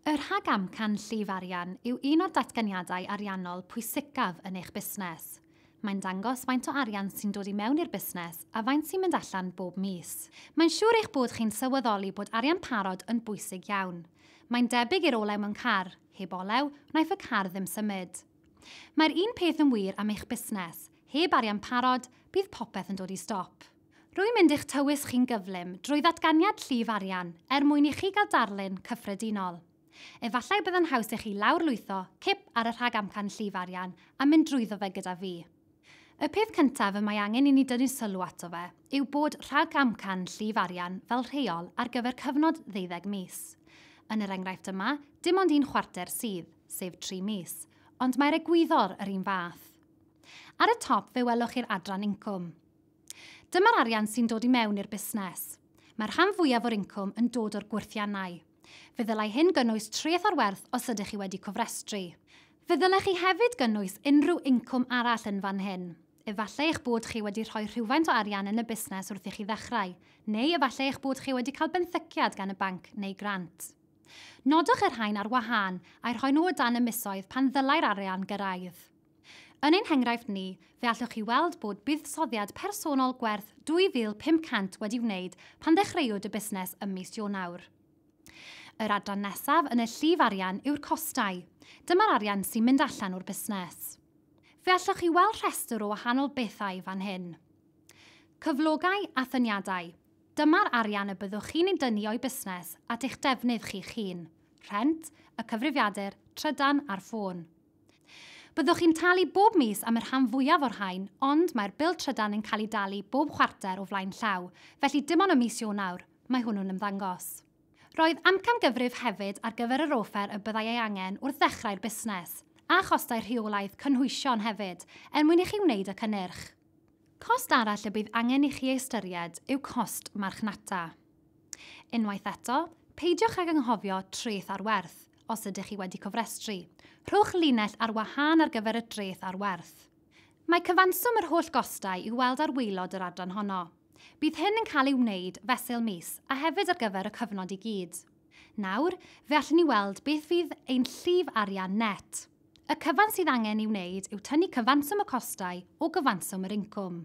Y Rhagamcan llif arian yw un o'r datganiadau ariannol pwysicaf yn eich busnes. Mae'n dangos faint o arian sy'n dod i mewn i'r busnes a faint sy'n mynd allan bob mis. Mae'n siŵr eich bod chi'n sylweddoli bod arian parod yn bwysig iawn. Mae'n debyg i'r olew mewn car, heb olew, wnaeth y car ddim symud. Mae'r un peth yn wir am eich busnes. Heb arian parod, bydd popeth yn dod i stop. Rwy'n mynd i'ch tywys chi'n gyflym drwy ddatganiad llif arian mwyn i chi gael darlun cyffredinol. Efallai byddai'n haws i chi lawrlwytho cip ar y Rhagamcan llif arian a mynd drwyddo fe gyda fi. Y peth cyntaf y mae angen i ni dynnu sylw ato fe yw bod Rhagamcan llif arian fel rheol ar gyfer cyfnod 12 mis. Yn yr enghraifft yma, dim ond un chwarter sydd, sef 3 mis, ond mae'r egwyddor yr un fath. Ar y top fe welwch chi'r adran incwm. Dyma'r arian sy'n dod i mewn i'r busnes. Mae'r rhan fwyaf o'r incwm yn dod o'r gwrthiannau. Fe ddylai hyn gynnwys treth o'r werth os ydych chi wedi cofrestru. Fe ddylech chi hefyd gynnwys unrhyw incwm arall yn fan hyn. Efallai eich bod chi wedi rhoi rhywfaint o arian yn y busnes wrth i chi ddechrau, neu efallai eich bod chi wedi cael benthyciad gan y banc neu grant. Nodwch yr rhain ar wahân a'i rhoi nhw o dan y misoedd pan ddylai'r arian gyrraedd. Yn ein henghraifft ni, fe allwch chi weld bod buddsoddiad personol gwerth 2,500 wedi wneud pan ddechreuwyd y busnes ym mis Ionawr. Yr adran nesaf yn y llif arian yw'r costau. Dyma'r arian sy'n mynd allan o'r busnes. Fe allwch chi weld rhestr o wahanol bethau fan hyn. Cyflogau a thyniadau. Dyma'r arian y byddwch chi'n ei dynnu o'i busnes at eich defnydd chi'ch hun. Rhent, y cyfrifiadur, trydan a'r ffôn. Byddwch chi'n talu bob mis am y rhan fwyaf o'r rhain, ond mae'r bil trydan yn cael ei dalu bob chwarter o flaen llaw, felly dim ond y mis Ionawr, mae hwnnw'n ymddangos. Roedd amcamgyfrif hefyd ar gyfer yr offer y byddai ei angen wrth ddechrau'r busnes, a chostau rheolaidd cynhwysion hefyd, mwyn i chi wneud y cynnyrch. Cost arall y bydd angen i chi ystyried yw cost marchnata. Unwaith eto, peidiwch ag anghofio treth ar werth, os ydych chi wedi cofrestru. Rhowch linell ar wahân ar gyfer y treth ar werth. Mae cyfanswm yr holl gostau i'w weld ar waelod yr adran honno. Bydd hyn yn cael ei wneud fesul mis a hefyd ar gyfer y cyfnod i gyd. Nawr, fe allwn ni weld beth fydd ein llif arian net. Y cyfan sydd angen i'w wneud yw tynnu cyfanswm y costau o gyfanswm yr incwm.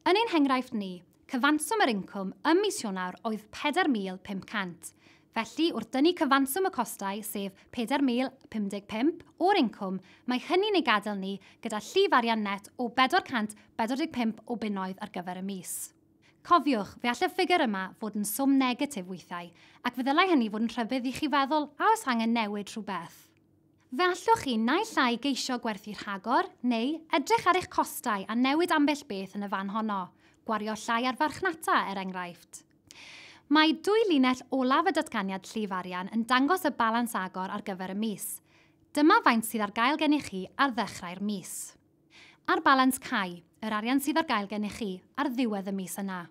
Yn ein henghraifft ni, cyfanswm yr incwm ym mis Ionawr oedd 4,500. Felly, wrth dynnu cyfanswm y costau, sef 4,055 o'r incwm, mae hynny'n ei gadael ni gyda llif arian net o 445 o bunnoedd ar gyfer y mis. Cofiwch, fe all y ffigur yma fod yn swm negatif weithiau, ac fe ddylai hynny fod yn rhybydd i chi feddwl a oes angen newid rhywbeth. Fe allwch chi naill llai geisio gwerthu rhagor, neu edrych ar eich costau a newid ambell beth yn y fan honno, gwario llai ar farchnata enghraifft. Mae 2 linell olaf y datganiad llif arian yn dangos y balans agor ar gyfer y mis. Dyma faint sydd ar gael gennych chi ar ddechrau'r mis. Ar balans cau, yr arian sydd ar gael gennych chi ar ddiwedd y mis yna.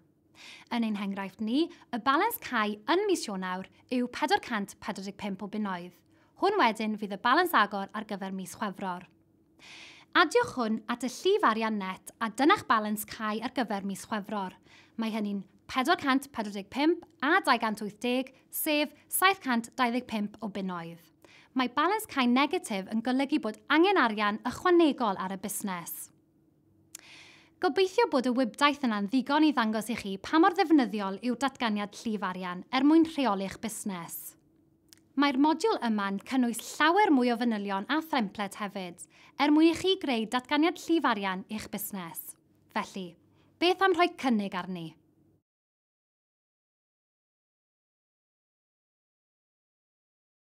Yn ein henghraifft ni, y balans cau yn mis Ionawr yw 445 o bunnoedd. Hwn wedyn fydd y balans agor ar gyfer mis Chwefror. Adiwch hwn at y llif arian net a dyna'ch balans cau ar gyfer mis Chwefror. Mae hynny'n 445 a 280, sef 725 o bunnoedd. Mae balans cau negatif yn golygu bod angen arian ychwanegol ar y busnes. Gobeithio bod y wybdaeth yna'n ddigon i ddangos i chi pa mor ddefnyddiol yw'r datganiad llif arian mwyn rheoli'ch busnes. Mae'r modiwl yma'n cynnwys llawer mwy o fanylion a thremplet hefyd, mwyn i chi greu datganiad llif arian i'ch busnes. Felly, beth am rhoi cynnig arni?